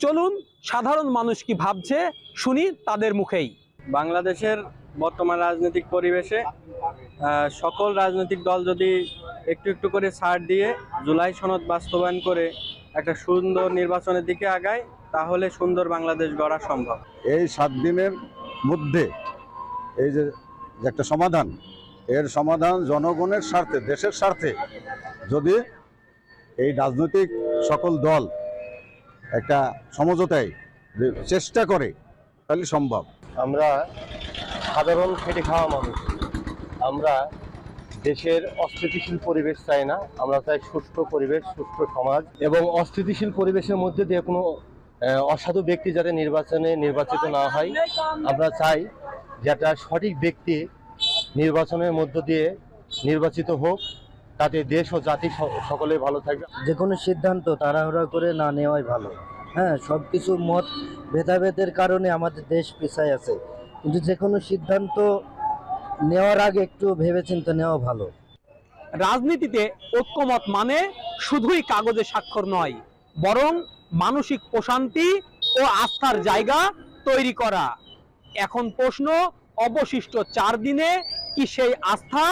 চলুন সাধারণ মানুষ কি ভাবছে শুনি তাদের মুখেই। বাংলাদেশের বর্তমান রাজনৈতিক পরিবেশে সকল রাজনৈতিক দল যদি একটু একটু করে ছাড় দিয়ে জুলাই সনদ বাস্তবায়ন করে একটা সুন্দর নির্বাচনের দিকে আগায়, তাহলে সুন্দর বাংলাদেশ গড়া সম্ভব। এই 7 দিনের মধ্যে এই যে একটা সমাধান, এর সমাধান জনগণের স্বার্থে, দেশের স্বার্থে যদি এই রাজনৈতিক সকল দল একটা সমঝোতায় চেষ্টা করে তাহলে সম্ভব। আমরা সাধারণ খেটে খাওয়া মানুষ, আমরা দেশের অস্থিতিশীল পরিবেশ চাই না। আমরা চাই সুষ্ঠু পরিবেশ, সুষ্ঠু সমাজ এবং অস্থিতিশীল পরিবেশের মধ্যে দিয়ে কোনো অসাধু ব্যক্তি যাতে নির্বাচিত না হয়। আমরা চাই যে একটা সঠিক ব্যক্তি নির্বাচনের মধ্য দিয়ে নির্বাচিত হোক, তাতে দেশ ও জাতি সকলে ভালো থাকবে। যে কোনো সিদ্ধান্ত তাড়াহুড়া করে না নেওয়াই ভালো। হ্যাঁ, সব কিছু মত ভেদাভেদের কারণে আমাদের দেশ পিছায় আছে, কিন্তু যে কোনো সিদ্ধান্ত নেওয়ার আগে একটু ভেবেচিন্তে নেওয়া ভালো। রাজনীতিতে ঐক্যমত মানে শুধুই কাগজে স্বাক্ষর নয়, বরং মানসিক প্রশান্তি ও আস্থার জায়গা তৈরি করা। এখন প্রশ্ন, অবশিষ্ট 4 দিনে কি সেই আস্থা